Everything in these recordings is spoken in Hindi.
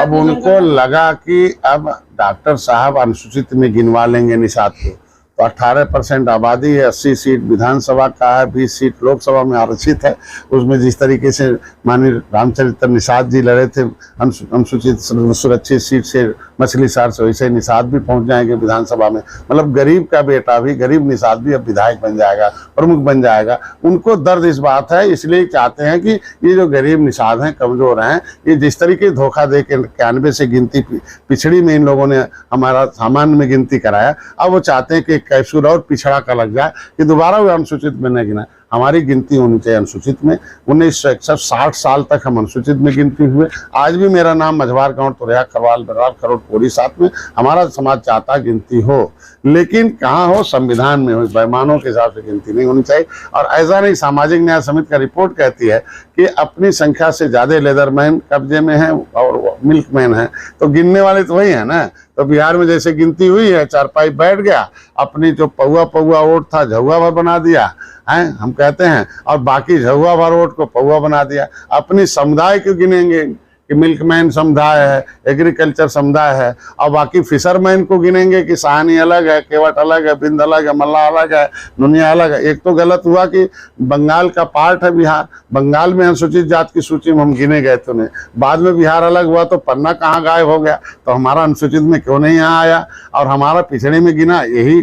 अब उनको लगा कि अब डॉक्टर साहब अनुसूचित में गिनवा लेंगे निषाद को, तो 18% आबादी है, 80 सीट विधानसभा का है, 20 सीट लोकसभा में आरक्षित है। उसमें जिस तरीके से माननीय रामचरित्र निषाद जी लड़े थे अनुसूचित सुरक्षित सीट से मछली शहर से, वैसे निषाद भी पहुंच जाएंगे विधानसभा में। मतलब गरीब का बेटा भी, गरीब निषाद भी अब विधायक बन जाएगा, प्रमुख बन जाएगा। उनको दर्द इस बात है, इसलिए चाहते हैं कि ये जो गरीब निषाद हैं, कमजोर हैं, ये जिस तरीके धोखा दे के 91 से गिनती पिछड़ी में इन लोगों ने हमारा सामान्य में गिनती कराया, अब वो चाहते हैं कि कैप्सूल और पिछड़ा का लग जाए कि दोबारा वो अनुसूचित में न गिना। हमारी गिनती होनी चाहिए अनुसूचित में। 1961 60 साल तक हम अनुसूचित में गिनती हुए। आज भी मेरा नाम मझवार गांव तुरैया खरवाल बरार खरोट कोरी साथ में हमारा समाज चाहता गिनती हो, लेकिन कहाँ हो, संविधान में हो। पैमानों के हिसाब से गिनती नहीं होनी चाहिए। और ऐसा नहीं, सामाजिक न्याय समिति का रिपोर्ट कहती है कि अपनी संख्या से ज्यादा लेदरमैन कब्जे में है और मिल्कमैन है, तो गिनने वाले तो वही है ना। तो बिहार में जैसे गिनती हुई है, चारपाई बैठ गया, अपनी जो पौआ वोट था झौआ भर बना दिया है, हम कहते हैं, और बाकी झौआ भर वोट को पौआ बना दिया। अपनी समुदाय को गिनेंगे कि मिल्कमैन समुदाय है, एग्रीकल्चर समुदाय है, और बाकी फिशरमैन को गिनेंगे कि साहनी अलग है, केवट अलग है, बिंद अलग है, मल्ला अलग है, नुनिया अलग है। एक तो गलत हुआ कि बंगाल का पार्ट है बिहार, बंगाल में अनुसूचित जात की सूची में हम गिने गए थे उन्हें, बाद में बिहार अलग हुआ तो पन्ना कहाँ गायब हो गया, तो हमारा अनुसूचित में क्यों नहीं यहाँ आया और हमारा पिछड़े में गिना। यही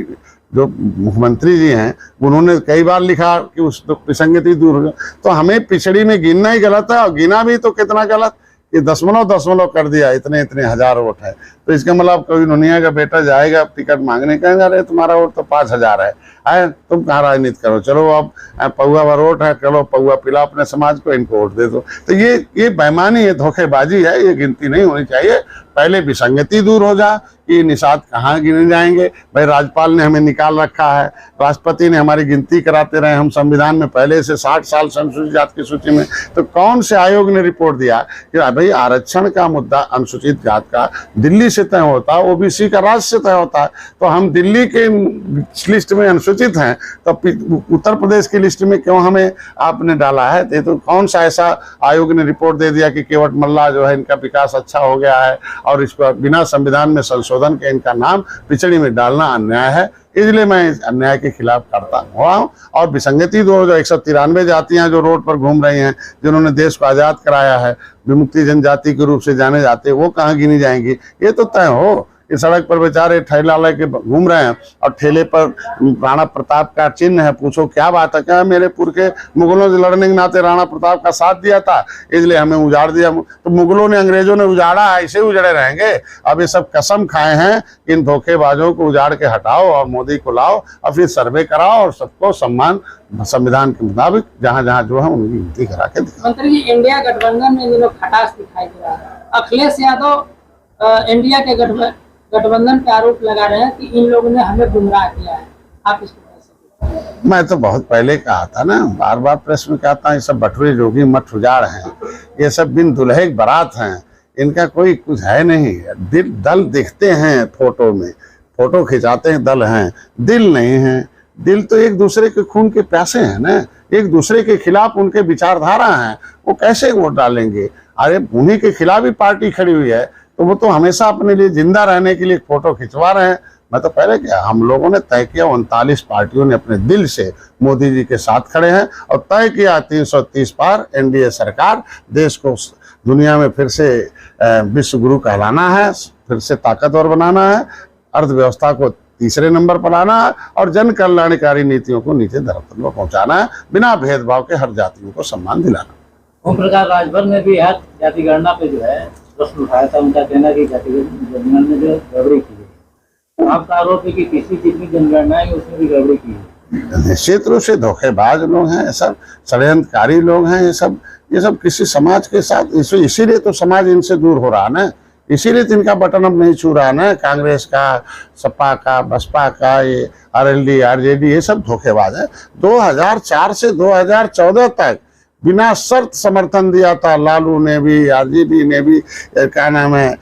जो मुख्यमंत्री जी हैं उन्होंने कई बार लिखा कि उस तो विसंगति दूर हो। तो हमें पिछड़ी में गिनना ही गलत है, और गिना भी तो कितना गलत, ये दशमलव कर दिया, इतने इतने हजार वोट है। तो इसका मतलब कोई नुनिया का बेटा जाएगा टिकट मांगने, कहेंगे अरे तुम्हारा वोट तो 5000 है, तुम कहाँ राजनीति करो, चलो अब पौआ भर वोट है, चलो पौआ पिला अपने समाज को, इनको वोट दे दो। तो ये बेईमानी है, धोखेबाजी है, ये गिनती नहीं होनी चाहिए। पहले विसंगति दूर हो जा कि निषाद कहाँ गिने जाएंगे। भाई राज्यपाल ने हमें निकाल रखा है, राष्ट्रपति ने हमारी गिनती कराते रहे, हम संविधान में पहले से 60 साल से अनुसूचित जात की सूची में। तो कौन से आयोग ने रिपोर्ट दिया कि भाई आरक्षण का मुद्दा अनुसूचित जात का दिल्ली से तय होता है, ओबीसी का राज्य से तय होता है। तो हम दिल्ली के लिस्ट में अनुसूचित हैं, तो उत्तर प्रदेश की लिस्ट में क्यों हमें आपने डाला है? तो कौन सा ऐसा आयोग ने रिपोर्ट दे दिया कि केवट मल्ला जो है इनका विकास अच्छा हो गया है और इसको बिना संविधान में संशोधन के इनका नाम पिछड़ी में डालना अन्याय है। इसलिए मैं इस अन्याय के खिलाफ करता हुआ हूँ। और विसंगति जो 193 जातियां जो रोड पर घूम रही हैं, जिन्होंने देश को आज़ाद कराया है, विमुक्ति जनजाति के रूप से जाने जाते, वो कहाँ गिनी जाएंगी? ये तो तय हो। इस सड़क पर बेचारे ठेला लेके घूम रहे हैं और ठेले पर राणा प्रताप का चिन्ह है। पूछो क्या बात है? क्या मेरे पुरखे मुगलों से लड़ने के नाते राणा प्रताप का साथ दिया था, इसलिए हमें उजाड़ दिया। तो मुगलों ने, अंग्रेजों ने उजाड़ा, ऐसे उजड़े रहेंगे। अब ये सब कसम खाए हैं, इन धोखेबाजों को उजाड़ के हटाओ और मोदी को लाओ और फिर सर्वे कराओ और सबको सम्मान संविधान के मुताबिक जहाँ जहाँ जो है उनकी गिनती करा के दिखाओ। मंत्री जी, इंडिया गठबंधन में जो खटास दिखाई दे रहा है, अखिलेश यादव इंडिया के गठबंधन पे आरोप लगा रहे हैं कि इन लोगों ने हमें गुमराह किया है, आप इसको कैसे? मैं तो बहुत पहले कहा था ना, बार बार प्रेस में कहता हूँ, ये सब बटुए जोगी मठ उजाड़ हैं, ये सब बिन दुल्हे की बारात हैं, इनका कोई कुछ है नहीं। दल दिखते हैं फोटो में, फोटो खिंचाते हैं दल हैं, दिल नहीं है। दिल तो एक दूसरे के खून के प्यासे हैं ना, एक दूसरे के खिलाफ उनके विचारधारा हैं, वो कैसे वोट डालेंगे? अरे उन्हीं के खिलाफ ही पार्टी खड़ी हुई है, तो वो तो हमेशा अपने लिए जिंदा रहने के लिए फोटो खिंचवा रहे हैं। मैं तो पहले क्या, हम लोगों ने तय किया, 39 पार्टियों ने अपने दिल से मोदी जी के साथ खड़े हैं और तय किया 330 पार एनडीए सरकार, देश को दुनिया में फिर से विश्व गुरु कहलाना है, फिर से ताकतवर बनाना है, अर्थव्यवस्था को तीसरे नंबर पर लाना है और जन कल्याणकारी नीतियों को नीचे धरातल पर पहुंचाना है, बिना भेदभाव के हर जातियों को सम्मान दिलाना। ओम प्रकाश राजभर ने भी हर जाति गणना पे जो है प्रश्न उठाया था। उनका कहना कि जाति जनगणना में जो गड़बड़ी की है, आपका आरोप है कि किसी जितनी जनगणना है उसमें भी गड़बड़ी की है। निश्चित रूप से धोखेबाज लोग हैं, सब षड्यंत्रकारी लोग हैं, ये सब किसी समाज के साथ, इसीलिए तो समाज इनसे दूर हो रहा ना, इसीलिए तो इनका बटन अब नहीं छू रहा ना। कांग्रेस का, सपा का, बसपा का, ये आरएलडी, आरजेडी, ये सब धोखेबाज है। 2004 से 2014 तक बिना शर्त समर्थन दिया था लालू ने भी, आरजेडी ने भी, क्या नाम है,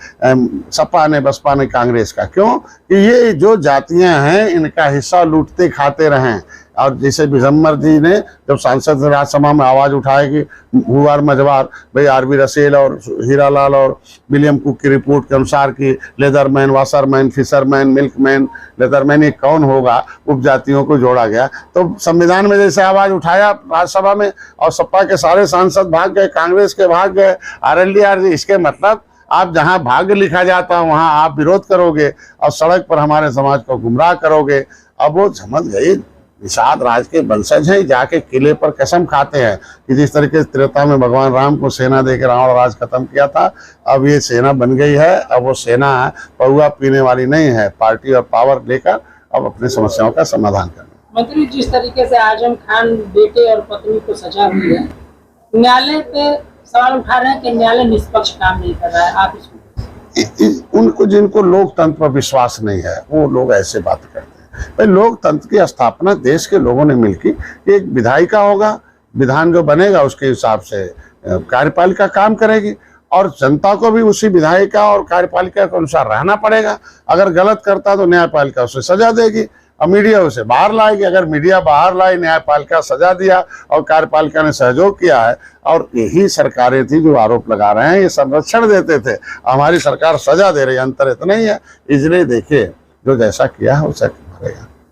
सपा ने, बसपा ने, कांग्रेस का। क्यों कि ये जो जातियां हैं इनका हिस्सा लूटते खाते रहें, और जैसे विजम्बर जी ने जब सांसद राज्यसभा में आवाज उठाए कि हुआर मजवार भाई आरबी रसेल और हीरालाल और विलियम कुक की रिपोर्ट के अनुसार कि लेदरमैन, वाशरमैन, फिशरमैन, मिल्कमैन, लेदरमैन ये कौन होगा, उपजातियों को जोड़ा गया। तो संविधान में जैसे आवाज उठाया राज्यसभा में और सपा के सारे सांसद भाग गए, कांग्रेस के भाग गए, RLDR जी। इसके मतलब आप जहां भाग्य लिखा जाता है वहां आप विरोध करोगे और सड़क पर हमारे समाज को गुमराह करोगे। अब वो समझ गए निषाद राज के वंशज हैं, जाके किले पर कसम खाते हैं कि जिस तरीके से त्रेता में भगवान राम को सेना देकर रावण राज खत्म किया था, अब ये सेना बन गई है। अब वो सेना पौआ पीने वाली नहीं है, पार्टी और पावर लेकर अब अपनी समस्याओं का समाधान करना। मंत्री, जिस तरीके से आजम खान बेटे और पत्नी को सजा हुई है, न्यायालय पे सवाल उठा रहे हैं कि न्यायालय निष्पक्ष काम नहीं कर रहा है, आप इसको? उनको जिनको लोकतंत्र पर विश्वास नहीं है वो लोग ऐसे बात करते हैं। भाई लोकतंत्र की स्थापना देश के लोगों ने मिलकर, एक विधायिका होगा, विधान जो बनेगा उसके हिसाब से कार्यपालिका काम करेगी और जनता को भी उसी विधायिका और कार्यपालिका के अनुसार रहना पड़ेगा। अगर गलत करता तो न्यायपालिका उसे सजा देगी और मीडिया उसे बाहर लाएगी। अगर मीडिया बाहर लाई, न्यायपालिका सजा दिया और कार्यपालिका ने सहयोग किया है, और यही सरकारें थी जो आरोप लगा रहे हैं ये संरक्षण देते थे, हमारी सरकार सजा दे रही है, अंतर इतना ही है। इसलिए देखिए जो जैसा किया है उसे भरेगा।